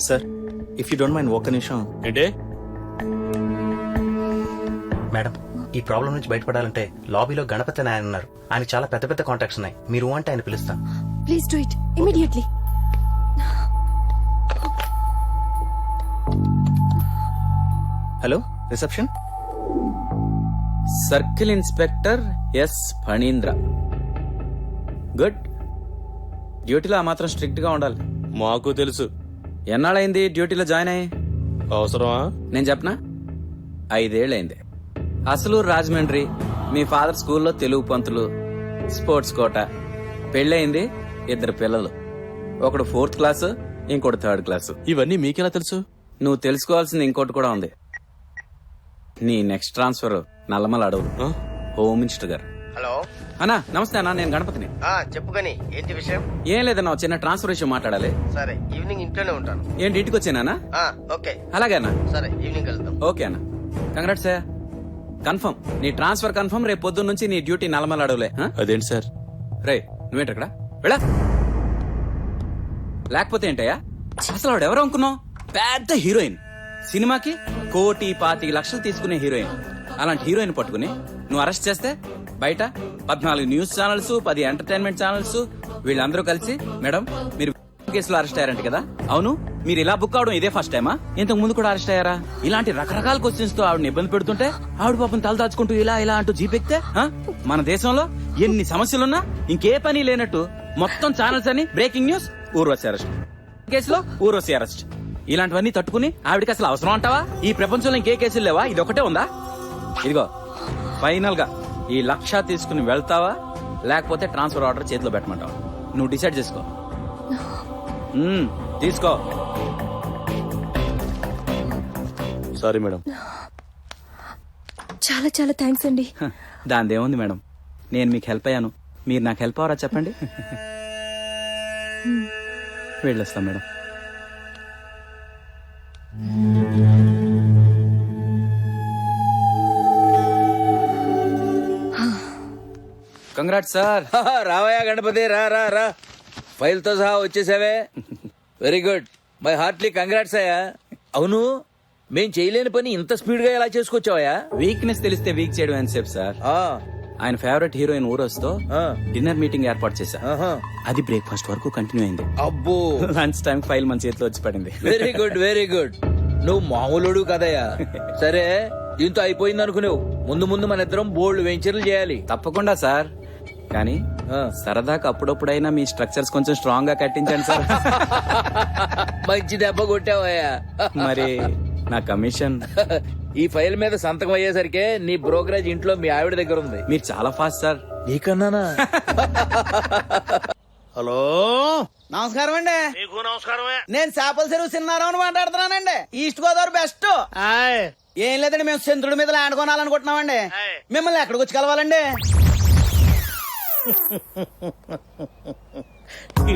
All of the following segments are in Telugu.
Sir if you don't mind ఒక్క నిమిషం. ఏంటే? మేడం, ఈ ప్రాబ్లం నుంచి బయటపడాలంటే లాబీలో గణపతి నాయన ఉన్నారు. ఆయన చాలా పెద్ద పెద్ద కాంటాక్ట్స్ ఉన్నాయి. మీరు అంటే ఆయన పిలుస్తాను. Please do it immediately. Hello, reception. Circle inspector S Phanindra. Good. డ్యూటీలో ఆ మాత్రం స్ట్రిక్ట్ గా ఉండాలి. మాకు తెలుసు. ఎన్నాళ్ళైంది డ్యూటీలో జాయిన్ అయ్యి? అవసరమా? నేను చెప్పనా, 5 ఏళ్ళైంది. అసలు రాజమండ్రి, మీ ఫాదర్ స్కూల్లో తెలుగు పంతులు, స్పోర్ట్స్ కోట, పెళ్ళయింది, 2 పిల్లలు. ఒకడు 4th క్లాసు, ఇంకోటి 3rd క్లాసు. ఇవన్నీ మీకెలా తెలుసు? నువ్వు తెలుసుకోవాల్సింది ఇంకోటి కూడా ఉంది. నీ నెక్స్ట్ ట్రాన్స్ఫర్ నల్లమల అడవులు. హోమ్ మినిస్టర్ గారు. హలో అన్నా, నమస్తే అన్నా, నేను గణపతిని. చెప్పు కానీ ఏంటి విషయం? ఏం లేదన్నా, చిన్న ట్రాన్స్ఫర్ విషయం మాట్లాడాలి. సరే, ఈవినింగ్ ఇంట్లోనే ఉంటాను. ఏంటి ఇంటికి వచ్చానా? ఓకే. అలాగే అన్నా. సరే, ఈవినింగ్ వెళ్దాం. ఓకే అన్న, కంగ్రాట్స్ సార్. కన్ఫర్మ్, నీ ట్రాన్స్ఫర్ కన్ఫర్మ్. రేపు పొద్దున్న నుంచి నీ డ్యూటీ నల్లమల అడవులే. అదేంటి సార్? రే, నువ్వేంటక్కడ వెళ్ళా? లేకపోతే ఏంటయ్యా, అసలు వాడు ఎవరు అనుకున్నావు? పెద్ద హీరోయిన్, సినిమాకి 1,25 లక్షలు తీసుకునే హీరోయిన్. అలాంటి హీరోయిన్ పట్టుకుని నువ్వు అరెస్ట్ చేస్తే బయట 14 న్యూస్ ఛానల్స్, 10 ఎంటర్టైన్మెంట్ ఛానల్స్ వీళ్ళందరూ కలిసి, మేడం మీరు కేసులో అరెస్ట్ అయ్యారంట కదా? అవును, మీరు ఇలా బుక్ అవడం ఇదే ఫస్ట్ టైమా? ఇంతకు ముందు కూడా అరెస్ట్ అయ్యారా? ఇలాంటి రకరకాల క్వశ్చన్స్ తో ఆవిడని ఇబ్బంది పెడుతుంటే ఆవిడ పాపం తల దాచుకుంటూ ఇలా ఇలా అంటూ జీపెక్తే, మన దేశంలో ఎన్ని సమస్యలున్నా ఇంకే పని లేనట్టు మొత్తం ఛానల్స్ అని బ్రేకింగ్ న్యూస్, ఊర్వశి అరెస్ట్, కేసులో ఊర్వశి అరెస్ట్. ఇలాంటివన్నీ తట్టుకుని ఆవిడకి అసలు అవసరం అంటావా? ఈ ప్రపంచంలో ఇంకే కేసులు లేవా? ఇది ఒకటే ఉందా? ఇదిగో ఫైనల్ గా ఈ 1,00,000 తీసుకుని వెళ్తావా, లేకపోతే ట్రాన్స్ఫర్ ఆర్డర్ చేతిలో పెట్టమంటావా? నువ్వు డిసైడ్ చేసుకో. తీసుకో. Sorry madam. చాలా చాలా థ్యాంక్స్ అండి. దానిదేముంది మేడం, నేను మీకు హెల్ప్ అయ్యాను, మీరు నాకు హెల్ప్ అవరా చెప్పండి. వెళ్ళొస్తాం మేడం. Congrats sir. రావయ్యా గణపతి, రా రా రా. ఫైల్ తో సహా వచ్చేసావే. Very good, my heartly congrats అయ్యా. అవును, మేం చేయలేని పని ఇంత స్పీడ్ గా ఎలా చేసుకొచ్చావయ్యా? వీక్నెస్ తెలిస్తే వీక్ చేయడం అని చెప్పు సార్. ఆయన ఫేవరెట్ హీరోయిన్ ఊరొస్తో డిన్నర్ మీటింగ్ ఏర్పాటు చేశా. అది బ్రేక్ఫాస్ట్ వరకు కంటిన్యూ అయింది. అబ్బో, లంచ్ టైం ఫైల్ మన చేతిలో వచ్చి పడింది. Very good very good. నువ్వు మామూలుడు కదయ్యా. సరే, దీంతో అయిపోయింది అనుకునేవు. ముందు ముందు మన ఇద్దరం బోల్డ్ వెంచర్లు చేయాలి. తప్పకుండా సార్, కానీ సరదాగా అప్పుడప్పుడైనా మీ స్ట్రక్చర్స్ కొంచెం స్ట్రాంగ్ గా కట్టించండి సార్. మంచి దెబ్బ కొట్టావయ్యా. మరి నా కమిషన్? ఈ ఫైల్ మీద సంతకం అయ్యేసరికి నీ బ్రోకరేజ్ ఇంట్లో మీ ఆవిడ దగ్గర ఉంది. మీరు చాలా ఫాస్ట్ సార్. నీకన్నానా? హలో, నమస్కారం అండి. నీకు నమస్కారమే. నేను చేపల చెరువు సిన్నారావు మాట్లాడుతున్నానండి. East Godavari best. ఏం లేదండి, మేము చంద్రుడి మీద ల్యాండ్ కొనాలనుకుంటున్నామండి. మిమ్మల్ని ఎక్కడికి వచ్చి కలవాలండి?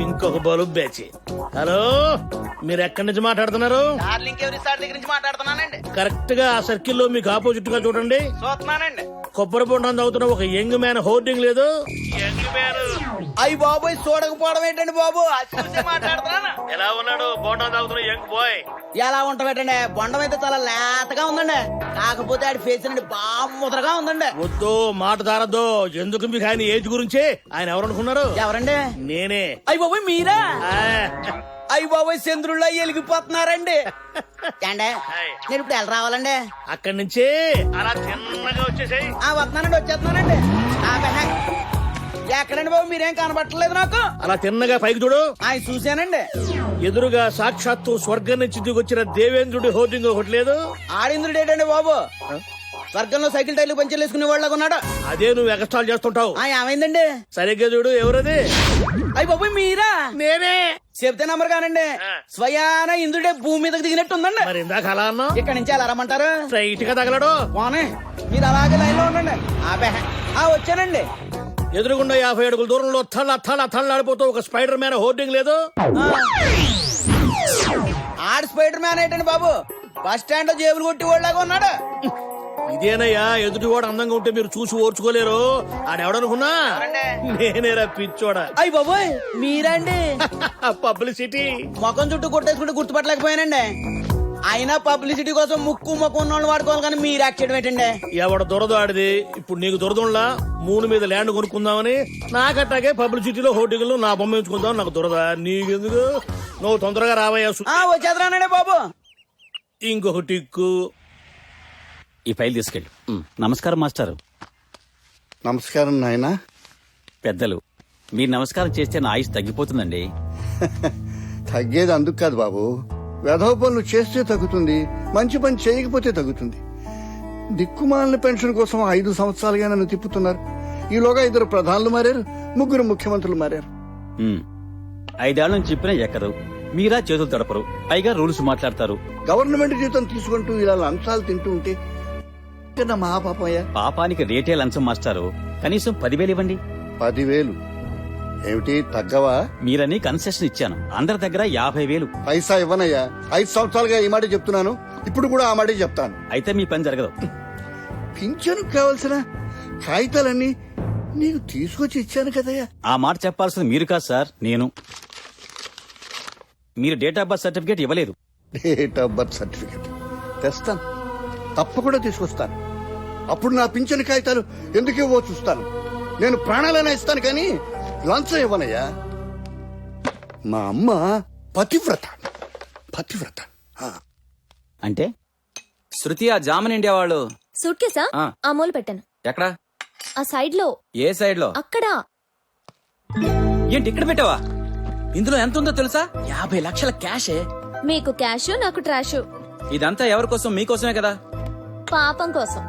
ఇంకొక బలు బ్యాచి. హలో, మీరు ఎక్కడి నుంచి మాట్లాడుతున్నారు? డార్లింగ్ ఎవరి సార్ దగ్గర నుంచి మాట్లాడుతున్నానండి. కరెక్ట్ గా ఆ సర్కిల్ లో మీకు ఆపోజిట్ గా చూడండి. చూస్తున్నానండి. కొబ్బరి బొండం తాగుతున్న ఒక యంగ్ మ్యాన్ హోర్డింగ్ లేదు? అయ్యి బాబోయ్, చూడకపోవడం ఏంటండి బాబు, అది చూసి మాట్లాడుతున్నాను. ఎలా ఉన్నాడు బొండం తాగుతున్న యంగ్ బాయ్? ఎలా ఉంటామేటండి, బొండం అయితే చాలా లేతగా ఉందండి. కాకపోతే ఆడి ఫేస్ అండి బాగా ముద్రగా ఉందండి. వద్దు, మాట దారద్దు. ఎందుకు మీకు ఆయన ఏజ్ గురించి? ఆయన ఎవరు అనుకున్నారు? ఎవరండి? నేనే. అయ్యి బాబోయ్, మీరా? ఆ, అయ్యి బాబోయ్, చంద్రుల్లో ఎలిగిపోతున్నారండి. ఏండే, నేను ఇప్పుడు ఎలా రావాలండి? అక్కడి నుంచి అలా చిన్నగా వచ్చేసాయి. వస్తున్నానండి, వచ్చేస్తున్నానండి. ఎక్కడండి బాబు, మీరేం కనబట్టలేదు నాకు. అలా తిన్నగా పైకి చూడు. ఆయన చూశానండి. ఎదురుగా సాక్షాత్తు స్వర్గం నుంచి దిగొచ్చిన దేవేంద్రుడి హోర్డింగ్ ఒకటి లేదు? ఆడింద్రుడు ఏంటండి బాబు, స్వర్గంలో సైకిల్ టైర్లు పంచర్లు వేసుకునే వాళ్ళగా ఉన్నాడు. అదే నువ్వు ఎగస్ట్రాల్ చేస్తుంటావు. ఏమైందండి? సరిగ్గా చూడు, ఎవరది? అయ్యి బాబు, మీరా? నేనే. చెప్తే నమ్మరు కానండి, స్వయాన ఇంద్రుడే భూమి మీదకి దిగినట్టు ఉందండి. మరి ఇందాక అలా అన్నా? ఇక్కడ నుంచి ఎలా రమ్మంటారు? స్ట్రైట్ గా తగలడు. పోనీ, మీరు అలాగే లైన్ లో ఉండండి. వచ్చానండి. ఎదురుగుండా 50 అడుగుల దూరంలో తళ్ళాడిపోతూ ఒక స్పైడర్ మ్యాన్ హోర్డింగ్ లేదు? ఆడు స్పైడర్ మ్యాన్ ఏంటండి బాబు, బస్ స్టాండ్ లో జేబులు కొట్టి వాళ్ళగా ఉన్నాడు. ఇదేనయ్యా ఎదుటివాడు అందంగా ఉంటే మీరు చూసి ఓర్చుకోలేరు. ఆడెవడనుకున్నా నేనేరా పిచ్చోడా. అయ్యి బాబోయ్ మీరండి. పబ్లిసిటీ. ముఖం చుట్టూ కొట్టేసుకుంటే గుర్తుపట్టలేకపోయానండి. అయినా పబ్లిసిటీ కోసం ముక్కు ముఖం ఉన్న వాళ్ళు వాడుకోవాలి కానీ మీరు యాక్ట్ చేయడం ఏంటండి? ఎవడ దొరద ఆడిది. ఇప్పుడు నీకు దొరదలా మూడు మీద ల్యాండ్ కొనుక్కుందామని నాకట్టాగే పబ్లిసిటీలో హోటల్లో నా బొమ్మ ఎంచుకుందాం. నాకు దొరద నీకెందుకు? నువ్వు తొందరగా రావయ్యా. వచ్చేద్రానండి బాబు. ఇంకొక టిక్కు. ఈ ఫైల్ తీసుకెళ్ళు. నమస్కారం మాస్టారు. నమస్కారం నాయనా. పెద్దలు మీరు నమస్కారం చేస్తే నా ఆయుష్ తగ్గిపోతుందండి. తగ్గేది అందుకు కాదు బాబు, వెధవ పనులు చేస్తే తగ్గుతుంది, మంచి పని చేయకపోతే తగ్గుతుంది. దిక్కుమాలిన పెన్షన్ కోసం 5 సంవత్సరాలుగా నన్ను తిప్పుతున్నారు. ఈలోగా 2 ప్రధానులు మారారు, 3 ముఖ్యమంత్రులు మారారు. 5 ఏళ్ల నుంచి చెప్పినా ఎక్కదు. మీరా చేతులు తడపరు, పైగా రూల్స్ మాట్లాడతారు. గవర్నమెంట్ జీతం తీసుకుంటూ ఇలా లంచాలు తింటూ ఉంటే నా మహాపాపయ్యా. పాపానికి రేటే లంచం మాస్టారు. కనీసం 10,000 ఇవ్వండి. 10,000 ఏమిటి తగ్గవా? మీరని కన్సెషన్ ఇచ్చాను. అందరి దగ్గర 50,000. పైసా ఇవ్వనయ్యా. 5 సంవత్సరాలుగా ఈ మాట చెప్తున్నాను, ఇప్పుడు కూడా ఆ మాట చెప్తాను. అయితే మీ పని జరగదు. పింఛను కావలసిన కాగితాలన్నీ నీకు తీసుకొచ్చి ఇచ్చాను కదయ్యా. ఆ మాట చెప్పాల్సింది మీరు కాదు సార్, నేను. మీరు డేట్ ఆఫ్ బర్త్ సర్టిఫికేట్ ఇవ్వలేదు. డేట్ ఆఫ్ బర్త్ సర్టిఫికేట్ తెస్తాను, తప్పకుండా తీసుకొస్తాను. అప్పుడు నా పింఛను కాగితాలు ఎందుకు ఇవ్వో చూస్తాను. నేను ప్రాణాలైనా ఇస్తాను కానీ లంచం ఇవ్వనయ్యా. మా అమ్మ పతివ్రత. పతివ్రత అంటే శృతి ఆ జామన్ ఇండియా వాళ్ళు సూట్ కేసా? ఆ. ఆ మూల పెట్టాను. ఎక్కడా? ఆ సైడ్ లో. ఏ సైడ్ లో? అక్కడ. ఏంటి ఇక్కడ పెట్టావా? ఇందులో ఎంత ఉందో తెలుసా? 50 లక్షల క్యాషే. మీకు క్యాష్, నాకు ట్రాష్. ఇదంతా ఎవరి కోసం? మీకోసమే కదా. పాపం కోసం.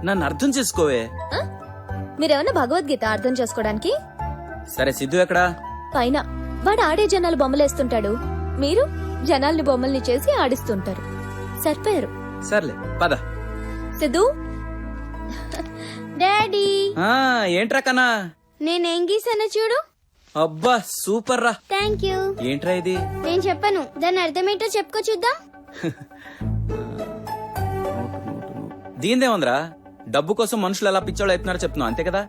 నన్ను అర్థం చేసుకోవే. ఆ? మీరేమన్నా భగవద్గీత అర్థం చేసుకోవడానికి? సరే సిద్ధు ఎక్కడా? పైన. వాడు ఆడే జనాలు బొమ్మలేస్తుంటాడు, మీరు జనాల్ని బొమ్మల్ని చేసి ఆడిస్తుంటారు. సరిపోయారు. సర్లే పద. సిద్ధు. డాడీ ఆ, ఏంట్రా కన్నా? నేనేం గీసానో చూడు. అబ్బా సూపర్ రా. Thank you. ఏంట్రా ఇది? నేను చెప్పను, దాని అర్థమేంటో చెప్పుకో చూద్దాం. దీందేముందిరా? డబ్బు కోసం మనుషులు ఎలా పిచ్చోళ్ళు అవుతున్నారో చెప్తున్నావు, అంతే కదా?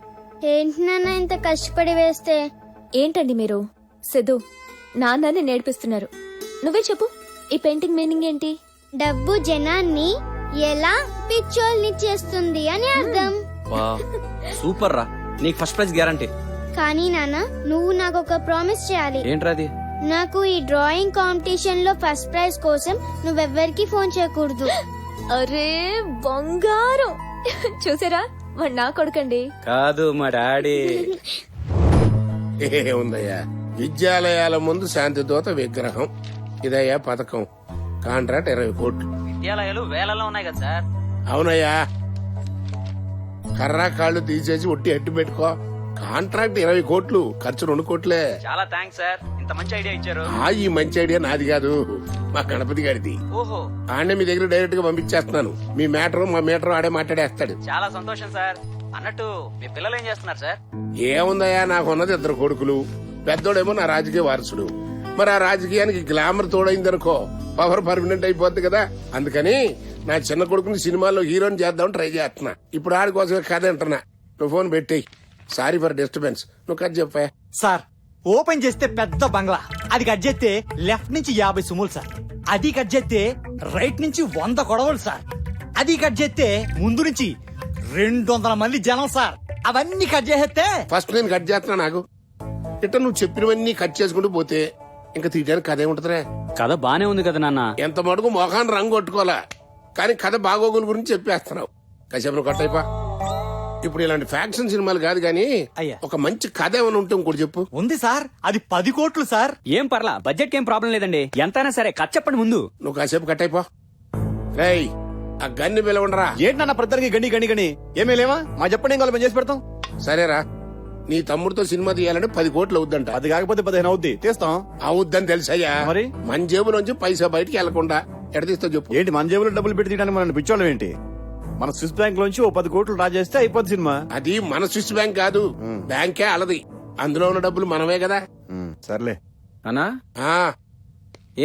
ఏంటి నాన్న ఇంత కష్టపడి వేస్తే? ఏంటండి మీరు? సిద్ధు, నాన్నని నేర్పిస్తున్నారు. నువ్వే చెప్పు, ఈ పెయింటింగ్ మీనింగ్ ఏంటి? డబ్బు జనాన్ని ఎలా పిచ్చోల్ని చేస్తుంది అని అర్థం. వా సూపర్ రా. నీకు ఫస్ట్ ప్రైజ్ గ్యారంటీ. కానీ నాన్న, నువ్వు నాకు ఒక ప్రామిస్ చేయాలి. ఏంట్రా అది? నాకు ఈ డ్రాయింగ్ కాంపిటీషన్ లో ఫస్ట్ ప్రైజ్ కోసం నువ్వెవ్వరికి ఫోన్ చేయకూడదు. అరే బంగారం. చూసారా, వాడు నా కొడుకండి. కాదు మా డాడీ. ఏముందయ్యా, విద్యాలయాల ముందు శాంతి దూత విగ్రహం. ఇదయ్యా పథకం. కాంట్రాక్ట్ 20 కోట్లు. విద్యాలయాలు వేలలో ఉన్నాయి కదా సార్. అవునయ్యా, కర్రా కాళ్ళు తీసేసి ఒట్టి అట్టు పెట్టుకో. కాంట్రాక్ట్ 20 కోట్లు, ఖర్చు 2 కోట్లే. చాలా థ్యాంక్స్ సార్, ఇంత మంచి ఐడియా ఇచ్చారు. ఈ మంచి ఐడియా నాది కాదు, మా గణపతి గారిది. ఓహో, ఆడే మీ దగ్గర డైరెక్ట్ గా పంపించేస్తున్నాను. మీ మ్యాటర్ మా మీటర్ ఆడే మాట్లాడేస్తాడు. చాలా సంతోషం సార్. అన్నట్టు మీ పిల్లలు ఏం చేస్తున్నారు సార్? ఏముందయ్యా, నాకున్నది 2 కొడుకులు. పెద్దోడేమో నా రాజకీయ వారసుడు. మరి ఆ రాజకీయానికి గ్లామర్ తోడైందనుకో పవర్ పర్మనెంట్ అయిపోద్ది కదా. అందుకని నా చిన్న కొడుకుని సినిమాలో హీరోని చేద్దామని ట్రై చేస్తున్నా. ఇప్పుడు ఆడి కోసం కథ అంటున్నా. నువ్వు ఫోన్ పెట్టేయి. Sorry for disturbance. నువ్వు కథ చెప్పా. సార్, ఓపెన్ చేస్తే పెద్ద బంగ్లా, అది కట్ చేస్తే లెఫ్ట్ నుంచి 50 సుములు సార్, అది కట్ చేస్తే రైట్ నుంచి 100 గొడవలు సార్, అది కట్ చేస్తే ముందు నుంచి 200 మంది జనం సార్, అవన్నీ కట్ చేస్తే. ఫస్ట్ నేను కట్ చేస్తున్నా. నాకు ఇట్ట నువ్వు చెప్పినవన్నీ కట్ చేసుకుంటూ పోతే ఇంకా తీయడానికి కథ ఏముంటదిరా? కథ బానే ఉంది కదా నాన్న. ఎంత మటుకు మొఖాన్ని రంగు కొట్టుకోవాలా, కానీ కథ బాగోగుల గురించి చెప్పేస్తున్నావు. కసేపు కట్ అయిపో. ఇప్పుడు ఇలాంటి ఫ్యాక్షన్ సినిమాలు కాదు గానీ అయ్యా, ఒక మంచి కథ ఏమైనా ఉంటే ఇంకోటి చెప్పు. ఉంది సార్, అది 10 కోట్లు సార్. ఏం పర్లా, బడ్జెట్ ఏం ప్రాబ్లం లేదండి. ఎంతైనా సరే కథ చెప్పండి ముందు. నువ్వు కాసేపు కట్ అయిపో. రేయ్, ఆ గన్ని పిలవండిరా. ఏంటన్నా ప్రద్దరికి గణి గణి గణి ఏమీ లేవా? మా చెప్పండి, ఏం కావాలి మేము చేసి పెడతాం. సరేరా, నీ తమ్ముడితో సినిమా తీయాలంటే 10 కోట్లు అవుద్దంట. అది కాకపోతే 15 అవుద్ది, తీస్తాం. అవుద్దని తెలుసయ్యా, మరి? మన జేబు నుంచి పైసా బయటికి వెళ్లకుండా ఎడ తీస్తావు చెప్పు. ఏంటి మన జేబులో డబ్బులు పెట్టి తీయడానికి మనం పిచ్చోళ్ళం ఏంటి? మన స్విస్ బ్యాంక్ లోంచి 10 కోట్లు డ్రా చేస్తే అయిపోద్ది సినిమా. అది మన స్విస్ బ్యాంక్ కాదు, బ్యాంకే అలది. అందులో ఉన్న డబ్బులు మనమే కదా. సర్లే అన్నా ఆ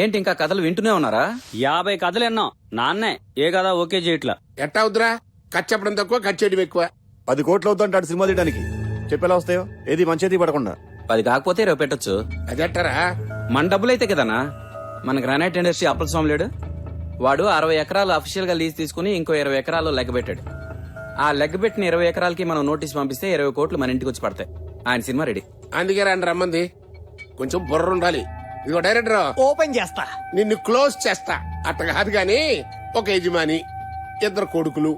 ఏంటి ఇంకా కథలు వింటూనే ఉన్నారా? 50 కథలు ఎన్నో. నాన్నే ఏ కదా ఓకే చేయట్లా. ఎట్టా అవుద్దురా? ఖర్చు చెప్పడం తక్కువ ఖర్చు చేయడం ఎక్కువ 10 కోట్లు అవుతుంటాడు సినిమా తీయడానికి చెప్పేలా వస్తాయో ఏది మంచిది పడకుండా 10 కాకపోతే 20 పెట్టొచ్చు. అదెట్టరా మన డబ్బులైతే కదనా. మన గ్రానైట్ ఇండస్ట్రీ అప్పల స్వామి లేడు, వాడు 60 ఎకరాలు అఫీషియల్ గా లీజ్ తీసుకుని ఇంకో 20 ఎకరాలు లెగ్గబెట్టాడు. ఆ లెగ్గబెట్టిన 20 ఎకరాలకి మనం నోటీస్ పంపిస్తే 20 కోట్లు మన ఇంటికి వచ్చి పడతాయి. ఆయన సినిమా రెడీ. అందుకే రండి రమ్మంది. కొంచెం బుర్ర ఉండాలి. ఇదిగో డైరెక్టర్, ఓపెన్ చేస్తా. నిన్ను క్లోజ్ చేస్తా. అట్ట కాదు గాని ఒక యజమాని, 2 కొడుకులు,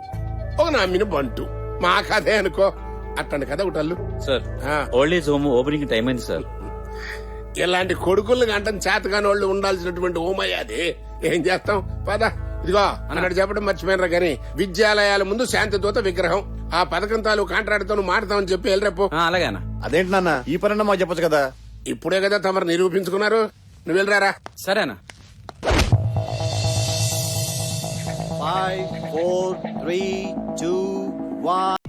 ఒక నమ్మిన బంటు. మా కథే అనుకో. అట్టండి కదా ఒకటల్లు. Sir old age home opening time అయింది సార్. ఇలాంటి కొడుకులు గంటం చేతగాని వాళ్ళు ఉండాల్సినటువంటి ఓమయ్య అది. ఏం చేస్తాం పద. ఇదిగో అన్నాడు చెప్పడం మర్చిపోయినరా గాని, విద్యాలయాల ముందు శాంతిదూత విగ్రహం, ఆ పథకం తాలూ కాంట్రాక్ట్ తో మాట్లాడతామని చెప్పి వెళ్ళరేపు. అలాగేనా. అదేంటి నాన్న ఈ పనన్నా మాకు చెప్పొచ్చు కదా. ఇప్పుడే కదా తమరు నిరూపించుకున్నారు. నువ్వు వెళ్ళరారా. సరేనా. 5, 4, 3, 2, 1